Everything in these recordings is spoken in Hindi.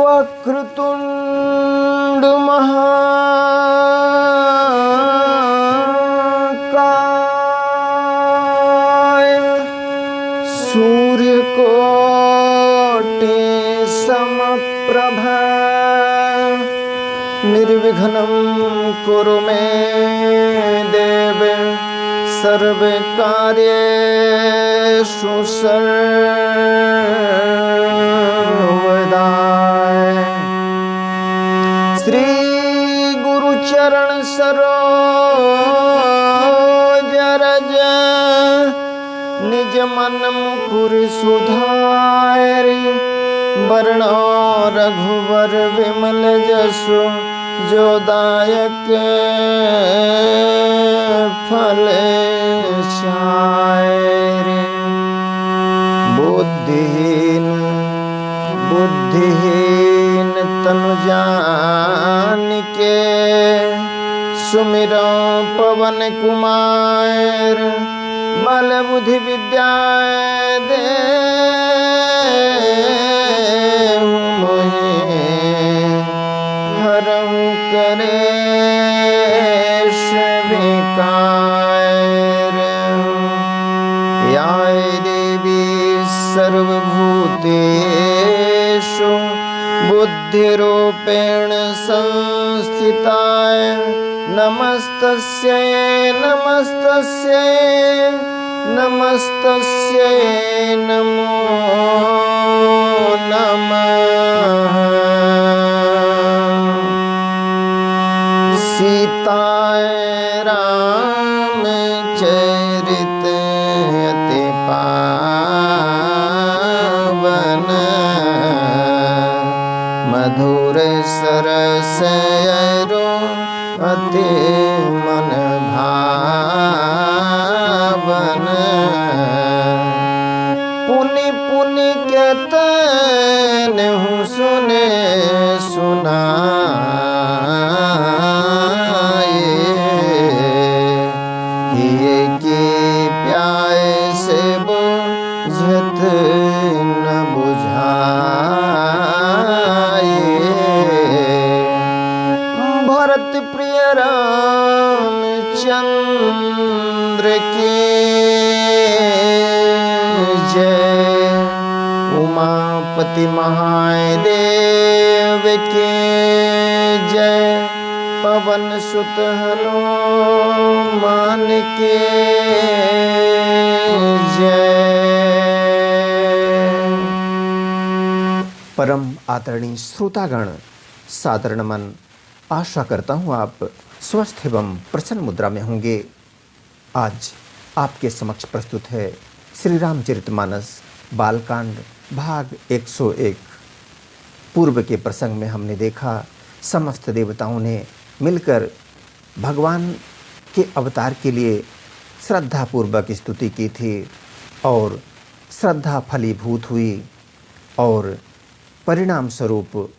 वक्रतुंड महाकाय सूर्यकोटि समप्रभ निर्विघ्नं कुरु मे देव सर्वकार्येषु सर्वदा। श्री गुरु चरण सरोज रज निज मन मुकुर सुधारि वरणो रघुवर विमल जसु जो दायक फल छाय। बुद्धिहीन तनु जानिके सुमिरो पवन कुमार बल बुद्धि विद्या देहु मोहि हरहु कलेश विकार। या देवी सर्वभूतेषु बुद्धिरूपेण संस्थिताय नमस्तस्यै नमस्तस्यै नमस्तस्यै नमो नमः। सीताय रामचरित अति पावन मधुर सरस अरु अति मन भावन। पुनि पुनि केतन सुने सुनाए किए के प्यासे बुझत न बुझाए। भरत प्रिय रामचंद्र के जय उमापति महादेव के जय पवन सुत हनुमान के जय। परम आदरणीय श्रोतागण, सादर नमन। आशा करता हूँ आप स्वस्थ एवं प्रसन्न मुद्रा में होंगे। आज आपके समक्ष प्रस्तुत है श्री रामचरितमानस बालकांड भाग 101। पूर्व के प्रसंग में हमने देखा समस्त देवताओं ने मिलकर भगवान के अवतार के लिए श्रद्धापूर्वक स्तुति की थी और श्रद्धा फलीभूत हुई और परिणाम स्वरूप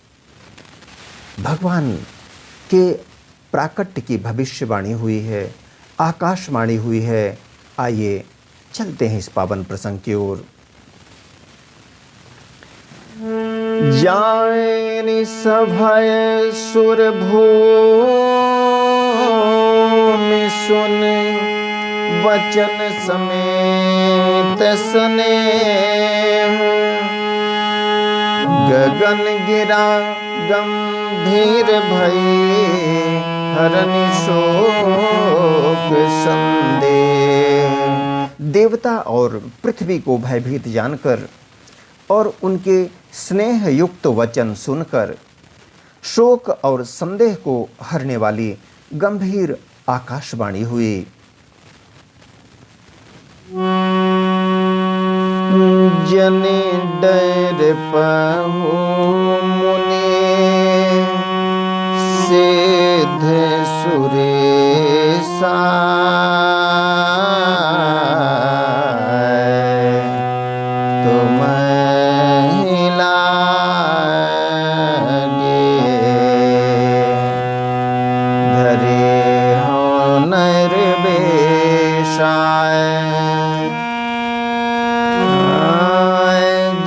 भगवान के प्राकट्य की भविष्यवाणी हुई है, आकाशवाणी हुई है। आइए चलते हैं इस पावन प्रसंग की ओर। जाय सभय सुर भूमि सुन वचन समेत स्नेह गगन गिरा गंभीर भई हरनि शोक संदेह। देवता और पृथ्वी को भयभीत जानकर और उनके स्नेह युक्त वचन सुनकर शोक और संदेह को हरने वाली गंभीर आकाशवाणी हुई। जने डर पहु मुनि सिद्ध सुरेशा तुम लागे धरे हो नरवेशाय।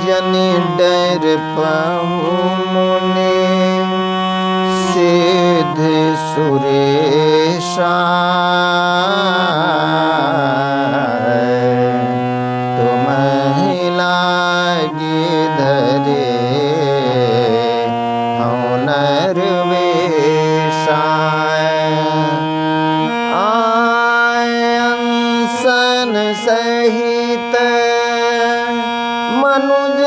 जनि डर पहु मुनि सिद्ध सुरेशा तुम्हि लागी धरे हऊँ नरवेशा आयंसन सहित मनुज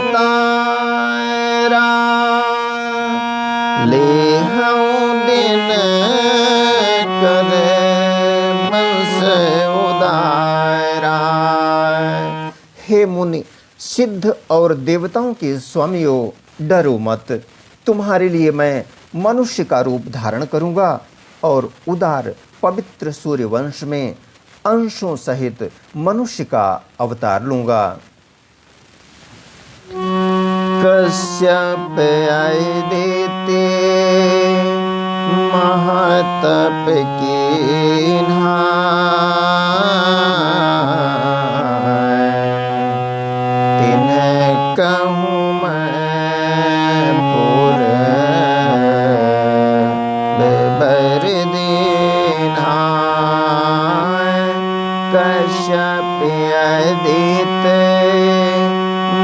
अवतारा ले हऊँ दिन करे बंस उदारा। हे मुनि, सिद्ध और देवताओं के स्वामियों, डरो मत। तुम्हारे लिए मैं मनुष्य का रूप धारण करूंगा और उदार पवित्र सूर्य वंश में अंशों सहित मनुष्य का अवतार लूंगा। कश्यप आदित्य महतप कीन्हा तिन कहूँ मैं पुर बर दीन्हा। कश्यप आदित्य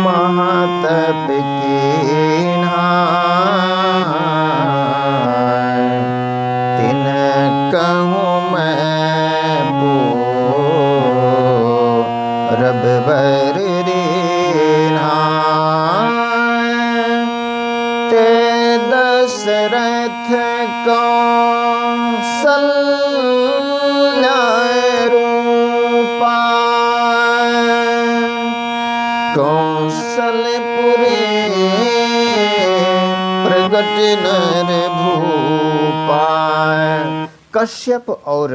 महतप कीन्हा तिन कहूँ मैं पुर बर दीन्हा। ते दशरथ कौसल्या रूपा कौशलपुरे प्रगट नर भूपा। कश्यप और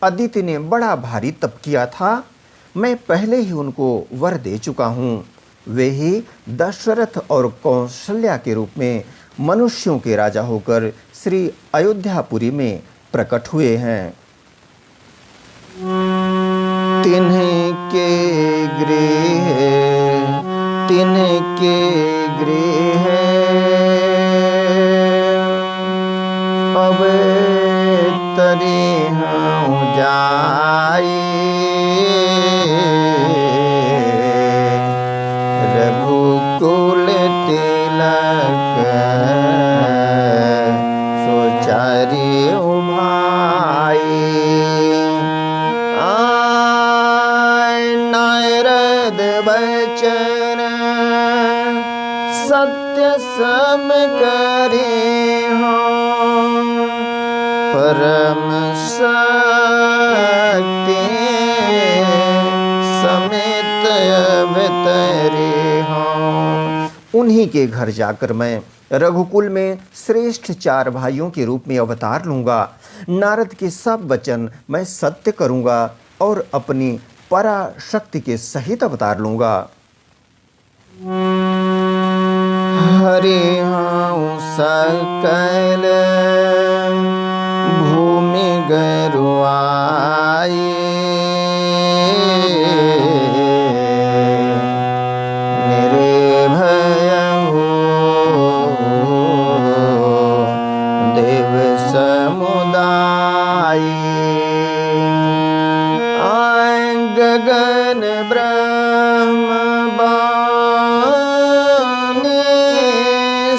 अदिति ने बड़ा भारी तप किया था। मैं पहले ही उनको वर दे चुका हूँ। वे ही दशरथ और कौशल्या के रूप में मनुष्यों के राजा होकर श्री अयोध्यापुरी में प्रकट हुए हैं। तिनके गृह अब तरी हूँ जाई रघुकुल तिलक सोचारी भाई। नारद बचन सत्य सम करे हो परम शक्ति समेत अवतरे हो। उन्हीं के घर जाकर मैं रघुकुल में श्रेष्ठ 4 भाइयों के रूप में अवतार लूंगा। नारद के सब वचन मैं सत्य करूंगा और अपनी पराशक्ति के सहित अवतार लूंगा। हरि हूँ सकल भूमि गरुआई निर्भय हो देव समुदाय। गगन ब्रह्म बानी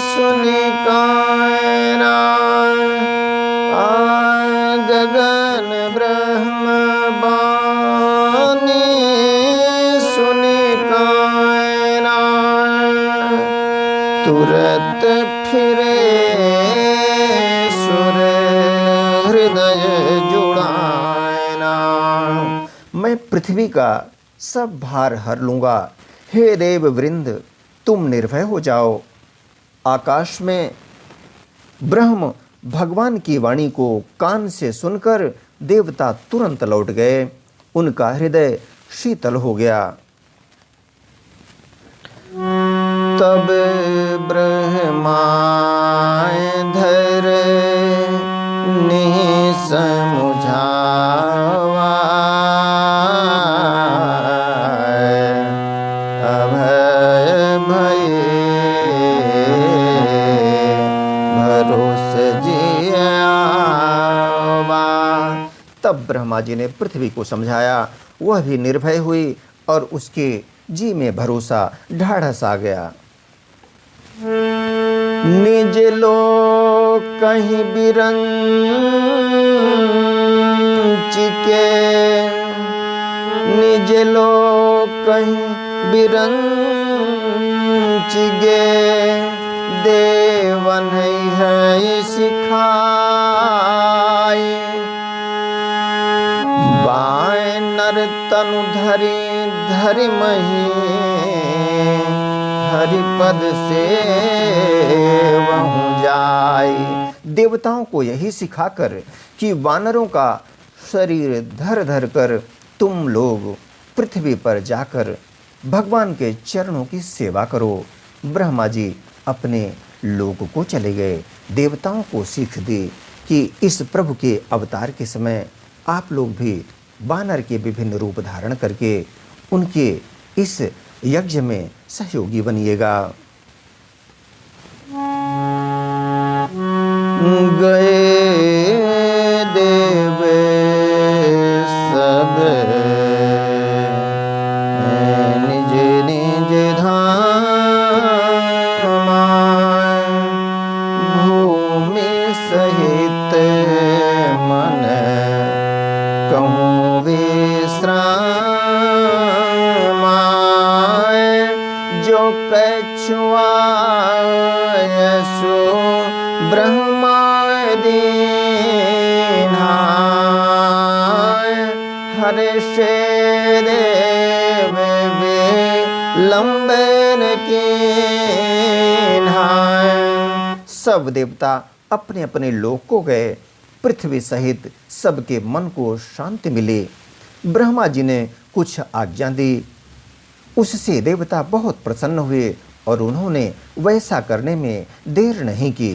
सुनि कायना गगन ब्रह्म बानी सुनि कायना तुरत फिरे सुर हृदय जुड़ायना। मैं पृथ्वी का सब भार हर लूंगा। हे देव वृंद, तुम निर्भय हो जाओ। आकाश में ब्रह्म भगवान की वाणी को कान से सुनकर देवता तुरंत लौट गए। उनका हृदय शीतल हो गया। तब ब्रह्माय धर समुझावा अभय भये भरोसे जियावा। तब ब्रह्मा जी ने पृथ्वी को समझाया, वह भी निर्भय हुई और उसके जी में भरोसा ढाढ़स आ गया। निज लोक कहीं बिरंच के, निज लोक कहीं बिरंच गे, देवन है सिखाए। बाय नर तनु धरि धरि मही, हरिपद से वहु जाए। देवताओं को यही सिखाकर कि वानरों का शरीर धर धर कर तुम लोग पृथ्वी पर जाकर भगवान के चरणों की सेवा करो, ब्रह्मा जी अपने लोक को चले गए। देवताओं को सीख दी कि इस प्रभु के अवतार के समय आप लोग भी वानर के विभिन्न रूप धारण करके उनके इस यज्ञ में सहयोगी बनिएगा। गए देव सब निज निज धाम, भूमि सहित मन कहूँ विश्राम। जो कछुआयसु ब्रह्मादीना, हरे से देव लंबन की। सब देवता अपने अपने लोक को गए। पृथ्वी सहित सबके मन को शांति मिली। ब्रह्मा जी ने कुछ आज्ञा दी, उससे देवता बहुत प्रसन्न हुए और उन्होंने वैसा करने में देर नहीं की।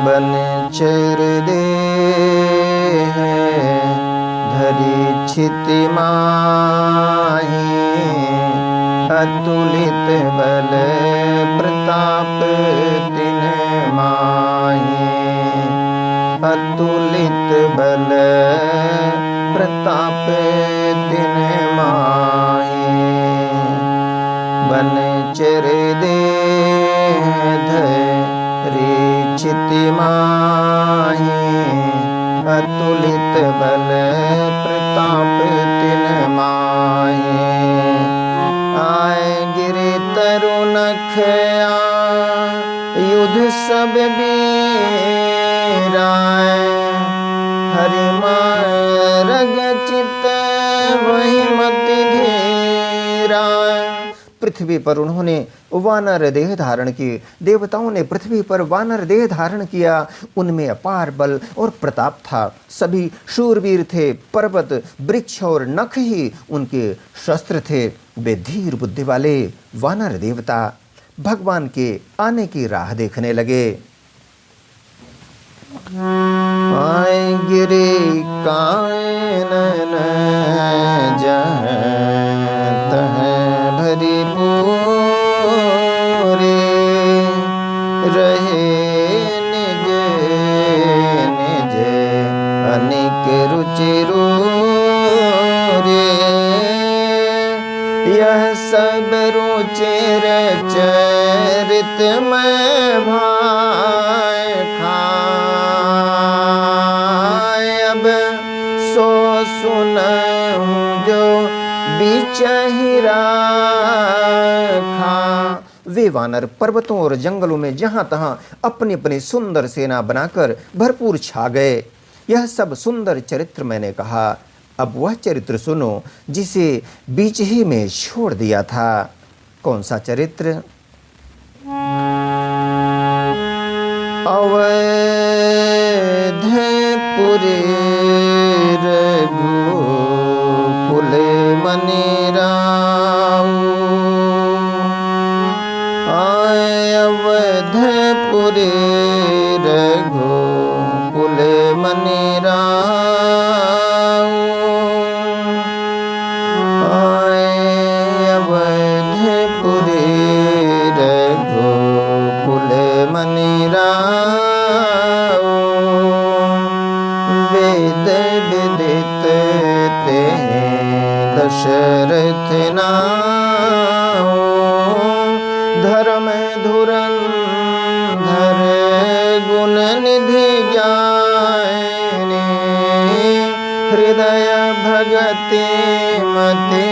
बन चर दे धरि छिति माही, अतुलित बल प्रताप तिन माही। अतुलित बल प्रताप तिन माही। बन चर दे धरि छिति माही, अतुलित बल प्रताप तिन माही। आए गिरे तरुणख युद्ध सब बीराय, हरि मारग चित वही मति धीरा। पृथ्वी पर उन्होंने वानर देह धारण किए। देवताओं ने पृथ्वी पर वानर देह धारण किया। उनमें अपार बल और प्रताप था। सभी शूरवीर थे। पर्वत, वृक्ष और नख ही उनके शस्त्र थे। वे धीर बुद्धि वाले वानर देवता भगवान के आने की राह देखने लगे। आए गिरे कानन जह तह भरी पूरे, रहे निज निज अनेक रुचि रे। यह सब रुचिर चरित में भाय खाए। अब सो सुनहूँ जो बिचहिरा खा। वे वानर पर्वतों और जंगलों में जहां तहां अपनी अपनी सुंदर सेना बनाकर भरपूर छा गए। यह सब सुंदर चरित्र मैंने कहा। अब वह चरित्र सुनो जिसे बीच ही में छोड़ दिया था। कौन सा चरित्र? अवधपुरी रघुकुल मनि राऊ। अवधपुरी रघुकुल मनि राऊ। दशरथ नाम धर्म धुरंधर गुण निधि जाने हृदय भगति मते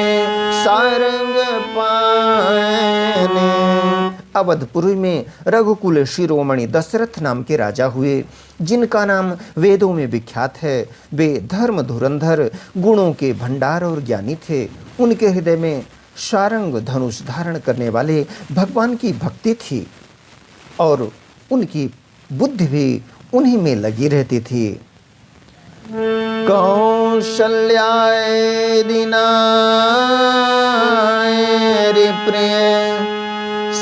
सारंग पाने। अवधपुरी में रघुकुल शिरोमणि दशरथ नाम के राजा हुए, जिनका नाम वेदों में विख्यात है। वे धर्म धुरंधर, गुणों के भंडार और ज्ञानी थे। उनके हृदय में सारंग धनुष धारण करने वाले भगवान की भक्ति थी और उनकी बुद्धि भी उन्हीं में लगी रहती थी। कौशल्याय दीनाय प्रिय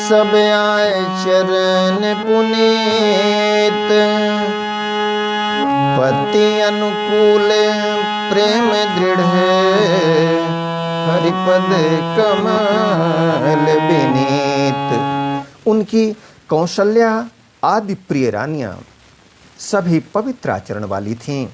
सब आय चरण पुनीत पति अनुकूल प्रेम दृढ़ हरिपद कमल विनीत। उनकी कौशल्या आदि प्रिय रानियां सभी पवित्र आचरण वाली थीं।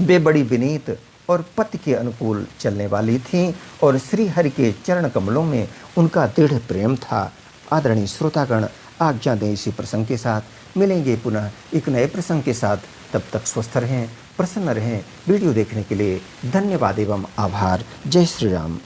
वे बड़ी विनीत और पति के अनुकूल चलने वाली थीं और श्री हरि के चरण कमलों में उनका दृढ़ प्रेम था। आदरणीय श्रोतागण, आज्ञा दें इसी प्रसंग के साथ। मिलेंगे पुनः एक नए प्रसंग के साथ। तब तक स्वस्थ रहें, प्रसन्न रहें। वीडियो देखने के लिए धन्यवाद एवं आभार। जय श्री राम।